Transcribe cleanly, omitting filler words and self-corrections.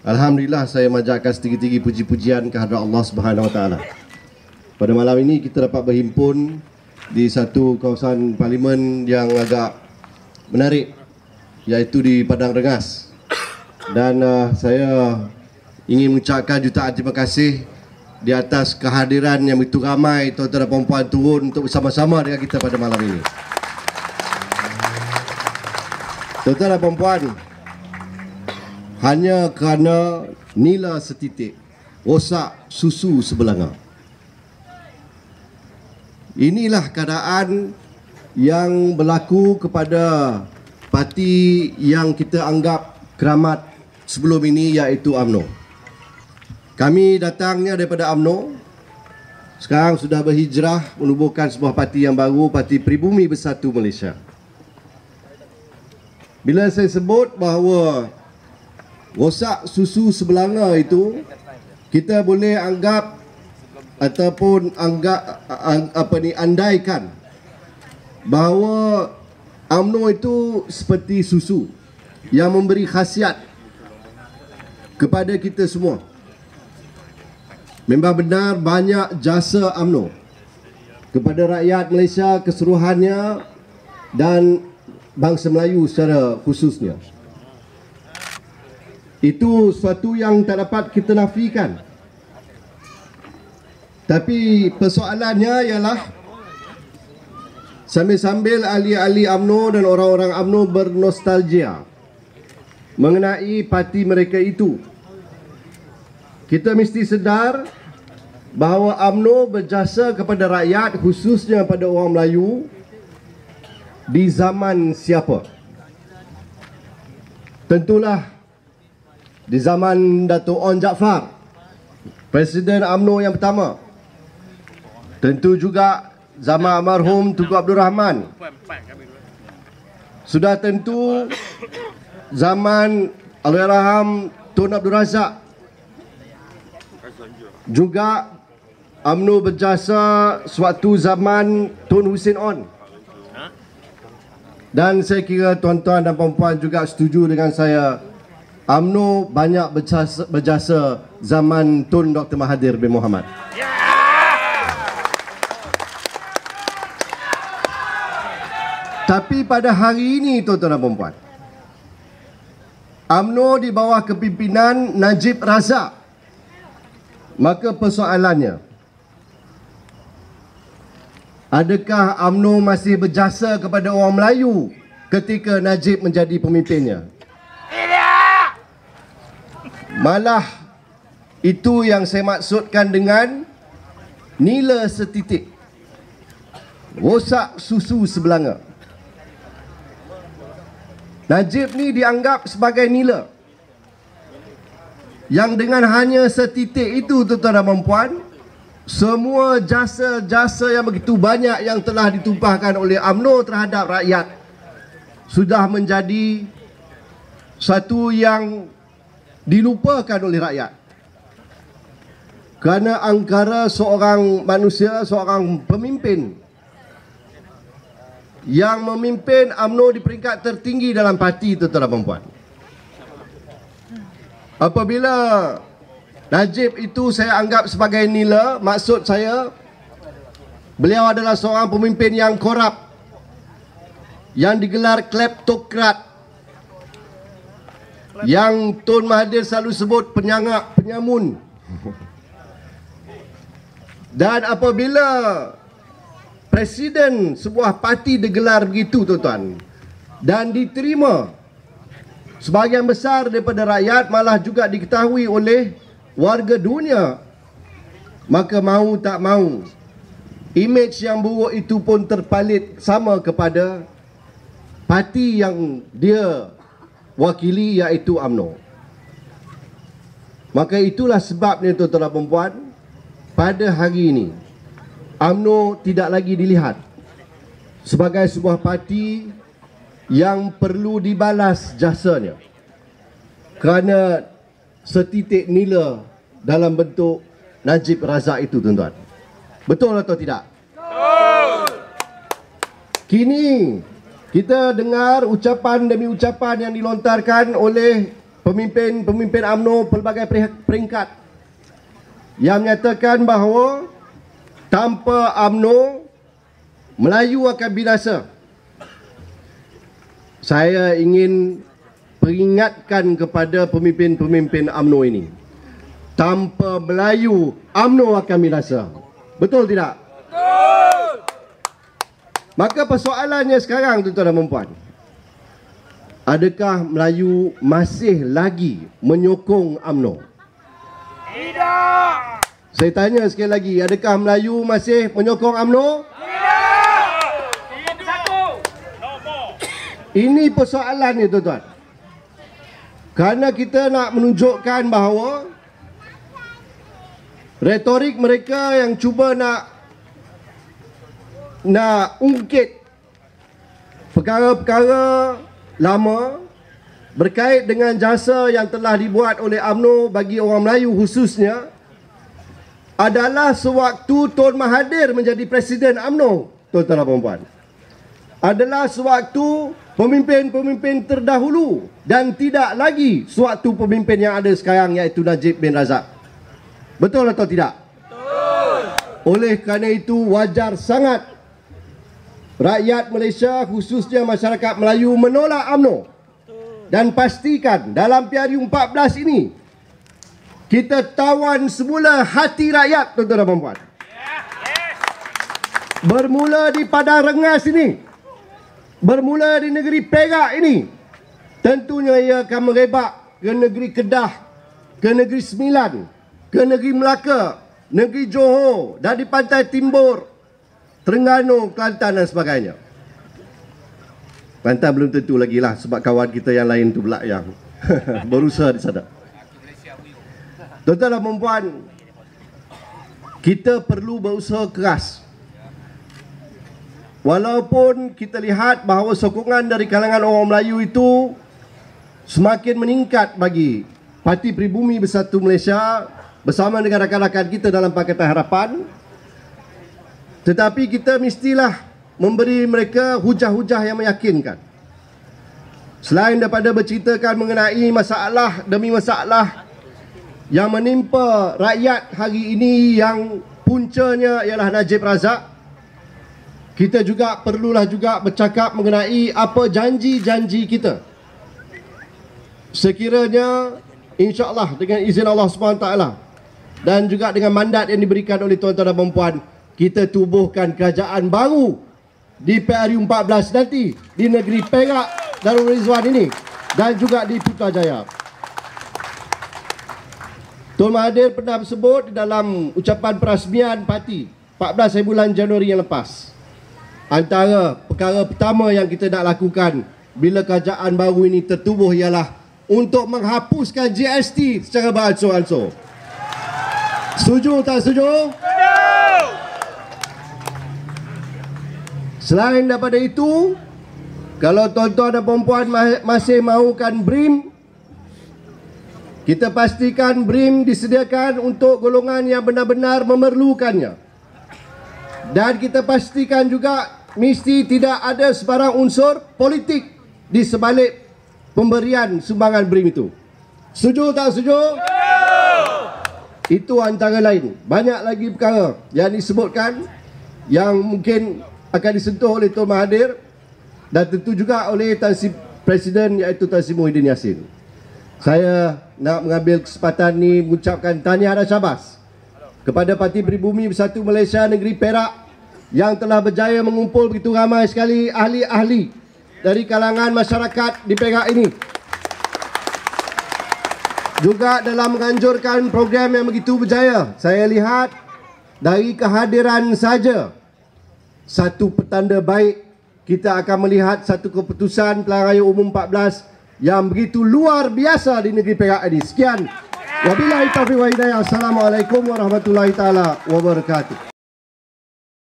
Alhamdulillah, saya manjatkan setinggi-tinggi puji-pujian kehadrat Allah Subhanahu Wa Taala. Pada malam ini kita dapat berhimpun di satu kawasan parlimen yang agak menarik, iaitu di Padang Rengas. Dan saya ingin mengucapkan jutaan terima kasih di atas kehadiran yang begitu ramai tuan-tuan dan puan-puan turun untuk bersama-sama dengan kita pada malam ini. Tuan-tuan dan puan-puan, hanya kerana nila setitik rosak susu sebelanga. Inilah keadaan yang berlaku kepada parti yang kita anggap keramat sebelum ini, iaitu UMNO. Kami datangnya daripada UMNO, sekarang sudah berhijrah menubuhkan sebuah parti yang baru, Parti Pribumi Bersatu Malaysia. Bila saya sebut bahawa rosak susu sebelanga itu, kita boleh anggap ataupun andaikan bahawa UMNO itu seperti susu yang memberi khasiat kepada kita semua. Memang benar banyak jasa UMNO kepada rakyat Malaysia keseluruhannya dan bangsa Melayu secara khususnya. Itu suatu yang tak dapat kita nafikan. Tapi persoalannya ialah sambil-sambil ahli-ahli UMNO dan orang-orang UMNO bernostalgia mengenai parti mereka itu, kita mesti sedar bahawa UMNO berjasa kepada rakyat, khususnya pada orang Melayu, di zaman siapa? Tentulah di zaman Dato' Onn Jaafar, Presiden UMNO yang pertama. Tentu juga zaman almarhum Tunku Abdul Rahman. Sudah tentu zaman Allahyarham Tun Abdul Razak. Juga UMNO berjasa sewaktu zaman Tun Hussein Onn. Dan saya kira tuan-tuan dan puan-puan juga setuju dengan saya, UMNO banyak berjasa zaman Tun Dr. Mahathir bin Mohamad. Tapi pada hari ini tuan-tuan dan puan-puan, UMNO di bawah kepimpinan Najib Razak. Maka persoalannya, adakah UMNO masih berjasa kepada orang Melayu ketika Najib menjadi pemimpinnya? Malah itu yang saya maksudkan dengan nila setitik rosak susu sebelanga. Najib ni dianggap sebagai nila yang dengan hanya setitik itu, tuan-tuan dan puan, semua jasa-jasa yang begitu banyak yang telah ditumpahkan oleh UMNO terhadap rakyat sudah menjadi satu yang dilupakan oleh rakyat. Kerana angkara seorang manusia, seorang pemimpin yang memimpin UMNO di peringkat tertinggi dalam parti, tuan-tuan dan puan. Apabila Najib itu saya anggap sebagai nila, maksud saya beliau adalah seorang pemimpin yang korup, yang digelar kleptokrat, yang Tun Mahathir selalu sebut penyangak, penyamun. Dan apabila presiden sebuah parti digelar begitu, tuan-tuan, dan diterima sebahagian besar daripada rakyat, malah juga diketahui oleh warga dunia, maka mahu tak mahu, imej yang buruk itu pun terpalit sama kepada parti yang dia wakili, iaitu UMNO. Maka itulah sebabnya, tuan-tuan dan puan, pada hari ini UMNO tidak lagi dilihat sebagai sebuah parti yang perlu dibalas jasanya kerana setitik nila dalam bentuk Najib Razak itu, tuan-tuan. Betul atau tidak? Betul. Kini kita dengar ucapan demi ucapan yang dilontarkan oleh pemimpin UMNO pelbagai peringkat yang menyatakan bahawa tanpa UMNO Melayu akan binasa. Saya ingin peringatkan kepada pemimpin-pemimpin UMNO ini, tanpa Melayu UMNO akan binasa. Betul tidak? Betul. Maka persoalannya sekarang, tuan-tuan dan puan, adakah Melayu masih lagi menyokong UMNO? Tidak. Saya tanya sekali lagi, adakah Melayu masih menyokong UMNO? Tidak. Ini persoalannya, tuan-tuan. Kerana kita nak menunjukkan bahawa retorik mereka yang cuba nak ungkit perkara-perkara lama berkait dengan jasa yang telah dibuat oleh UMNO bagi orang Melayu khususnya adalah sewaktu Tun Mahathir menjadi Presiden UMNO, tuan-tuan dan puan-puan. Adalah sewaktu pemimpin-pemimpin terdahulu dan tidak lagi sewaktu pemimpin yang ada sekarang, iaitu Najib bin Razak. Betul atau tidak? Betul. Oleh kerana itu wajar sangat rakyat Malaysia khususnya masyarakat Melayu menolak UMNO. Dan pastikan dalam PRU 14 ini kita tawan semula hati rakyat, tuan-tuan dan puan-puan. Bermula di Padang Rengas ini, bermula di negeri Perak ini, tentunya ia akan merebak ke negeri Kedah, ke negeri Sembilan, ke negeri Melaka, negeri Johor, dan di pantai Timur, Terengganu, Kelantan dan sebagainya. Kelantan belum tentu lagi lah, sebab kawan kita yang lain tu pula yang berusaha di sana. Tuan-tuan dan puan-puan, kita perlu berusaha keras. Walaupun kita lihat bahawa sokongan dari kalangan orang Melayu itu semakin meningkat bagi Parti Pribumi Bersatu Malaysia bersama dengan rakan-rakan kita dalam Pakatan Harapan, tetapi kita mestilah memberi mereka hujah-hujah yang meyakinkan. Selain daripada berceritakan mengenai masalah demi masalah yang menimpa rakyat hari ini yang puncanya ialah Najib Razak, kita juga perlulah juga bercakap mengenai apa janji-janji kita. Sekiranya insya-Allah dengan izin Allah SWT dan juga dengan mandat yang diberikan oleh tuan-tuan dan puan-puan, kita tubuhkan kerajaan baru di PRU 14 nanti di negeri Perak Darul Rizwan ini dan juga di Putrajaya. Tun Mahathir pernah bersebut di dalam ucapan perasmian parti 14 bulan Januari yang lepas, antara perkara pertama yang kita nak lakukan bila kerajaan baru ini tertubuh ialah untuk menghapuskan GST secara beransur-ansur. Setuju tak setuju? Selain daripada itu, kalau tuan-tuan dan puan-puan masih mahukan BRIM, kita pastikan BRIM disediakan untuk golongan yang benar-benar memerlukannya. Dan kita pastikan juga mesti tidak ada sebarang unsur politik di sebalik pemberian sumbangan BRIM itu. Setuju tak setuju? Itu antara lain. Banyak lagi perkara yang disebutkan yang mungkin akan disentuh oleh Tun Mahathir dan tentu juga oleh Tan Sri Presiden iaitu Tan Sri Muhyiddin Yassin. Saya nak mengambil kesempatan ini mengucapkan tahniah dan syabas kepada Parti Pribumi Bersatu Malaysia Negeri Perak yang telah berjaya mengumpul begitu ramai sekali ahli-ahli dari kalangan masyarakat di Perak ini. Juga dalam menganjurkan program yang begitu berjaya, saya lihat dari kehadiran saja satu petanda baik. Kita akan melihat satu keputusan Pilihan Raya Umum 14 yang begitu luar biasa di negeri Perak ini. Sekian. Wabillahi taufiq wa hidayah. Assalamualaikum warahmatullahi taala wabarakatuh.